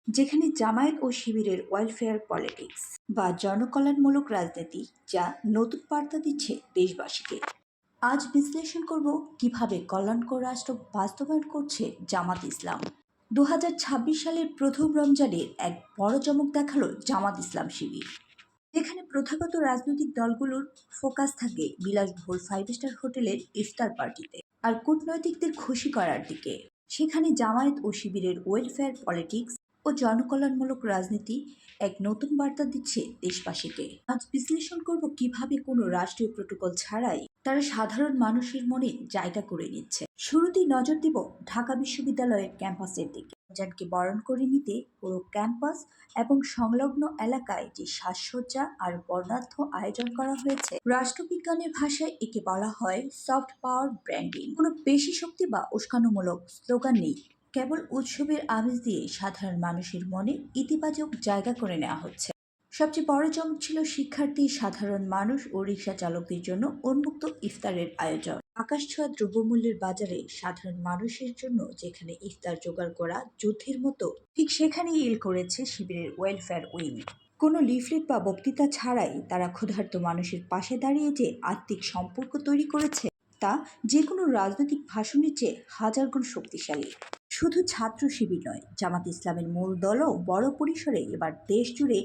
যেখানে জামায়াত ও শিবিরের welfare politics বা জনকল্যাণমূলক রাজনীতি যা নতুন বার্তা দিচ্ছে দেশবাসীকে। আজ বিশ্লেষণ করব কিভাবে কল্যাণকর রাষ্ট্র বাস্তবায়ন করছে জামাত ইসলাম। 2026 সালের প্রথম রমজানের এক বড় চমক দেখালো জামাত ইসলাম শিবির, যেখানে প্রথাগত রাজনৈতিক দলগুলোর ফোকাস থাকে বিলাসবহুল 5 স্টার হোটেলের ইফতার পার্টিতে আর কূটনৈতিকদের খুশি করার দিকে। সেখানে জামায়াত ও শিবিরের ওয়েলফেয়ার পলিটিক্স ও জনকল্যাণমূলক রাজনীতি এক নতুন বার্তা দিচ্ছে দেশবাসীকে। আজ বিশ্লেষণ করব কিভাবে কোনো রাষ্ট্রীয় প্রোটোকল ছাড়াই তারা সাধারণ মানুষের মনে জায়গা করে নিচ্ছে। শুরুতেই নজর দিব ঢাকা বিশ্ববিদ্যালয়ের ক্যাম্পাসের দিকে। রমজানকে বরণ করে নিতে পুরো ক্যাম্পাস এবং সংলগ্ন এলাকায় যে সাজসজ্জা আর বর্ণাঢ্য আয়োজন করা হয়েছে, রাষ্ট্রবিজ্ঞানের ভাষায় একে বলা হয় সফট পাওয়ার ব্র্যান্ডিং। কোনো পেশি শক্তি বা উস্কানিমূলক স্লোগান নেই, কেবল উৎসবের আমেজ দিয়ে সাধারণ মানুষের মনে ইতিবাচক জায়গা করে নেওয়া হচ্ছে। সবচেয়ে বড় চমক ছিল শিক্ষার্থী, সাধারণ মানুষ ও রিকশা চালকদের জন্য উন্মুক্ত ইফতারের আয়োজন। আকাশছোঁয়া দ্রব্যমূল্যের বাজারে সাধারণ মানুষের জন্য যেখানে ইফতার জোগাড় করা যুদ্ধের মতো, ঠিক সেখানেই ইল করেছে শিবিরের ওয়েলফেয়ার উইং। কোনো লিফলেট বা বক্তৃতা ছাড়াই তারা ক্ষুধার্ত মানুষের পাশে দাঁড়িয়ে যে আত্মিক সম্পর্ক তৈরি করেছে, তা যে কোনো রাজনৈতিক ভাষণের চেয়ে হাজার গুণ শক্তিশালী। শুধু ছাত্র শিবির নয়, জামাত ইসলামের মূল দলও বড় পরিসরে এবার দেশ জুড়ে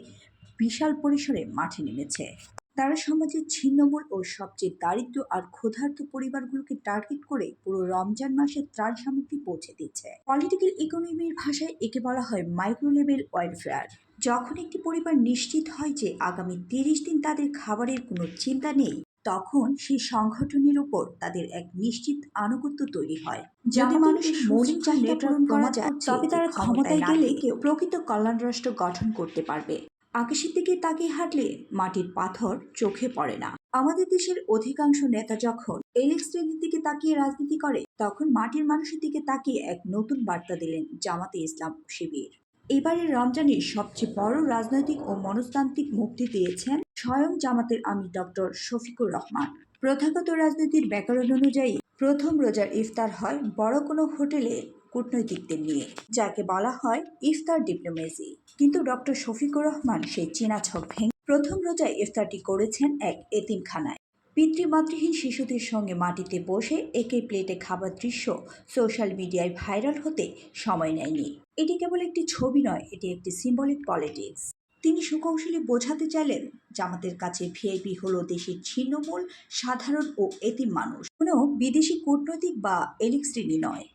বিশাল পরিসরে মাঠে নেমেছে। তারা সমাজের ছিন্নমূল ও সবচেয়ে দারিদ্র আর ক্ষুধার্ত পরিবারগুলোকে টার্গেট করে পুরো রমজান মাসে ত্রাণ সামগ্রী পৌঁছে দিচ্ছে। পলিটিক্যাল ইকোনমির ভাষায় একে বলা হয় মাইক্রো লেভেল ওয়েলফেয়ার। যখন একটি পরিবার নিশ্চিত হয় যে আগামী 30 দিন তাদের খাবারের কোনো চিন্তা নেই, তখন সেই সংগঠনের উপর তাদের এক নিশ্চিত আনুগত্য তৈরি হয়। যদি মানুষের মৌলিক চাহিদা পূরণ করা যায়, তবে তারা ক্ষমতায় গেলে প্রকৃত কল্যাণ রাষ্ট্র গঠন করতে পারবে। আকাশের দিকে তাকিয়ে হাঁটলে মাটির পাথর চোখে পড়ে না। আমাদের দেশের অধিকাংশ নেতা যখন এলিট শ্রেণীর দিকে তাকিয়ে রাজনীতি করে, তখন মাটির মানুষের দিকে তাকিয়ে এক নতুন বার্তা দিলেন জামাতে ইসলাম শিবির। এবারের রমজানের সবচেয়ে বড় রাজনৈতিক ও মনস্তান্ত্রিক মুক্তি দিয়েছেন স্বয়ং জামাতের আমির ডক্টর শফিকুর রহমান। প্রথাগত রাজনীতির ব্যাকরণ অনুযায়ী প্রথম রোজার ইফতার হয় বড় কোনো হোটেলে কূটনৈতিকদের নিয়ে, যাকে বলা হয় ইফতার ডিপ্লোমেসি। কিন্তু ডক্টর শফিকুর রহমান সেই চেনা ছক ভেঙে প্রথম রোজায় ইফতারটি করেছেন এক এতিমখানায়। পিতৃমাতৃহীন শিশুদের সঙ্গে মাটিতে বসে একই প্লেটে খাবার দৃশ্য সোশ্যাল মিডিয়ায় ভাইরাল হতে সময় নেয়নি। এটি কেবল একটি ছবি নয়, এটি একটি সিম্বলিক পলিটিক্স। তিনি সুকৌশলী বোঝাতে চাইলেন জামাতের কাছে ভিআইপি হলো দেশের ছিন্নমূল সাধারণ ও এতিম মানুষ, কোনো বিদেশি কূটনৈতিক বা এলিট শ্রেণী নয়।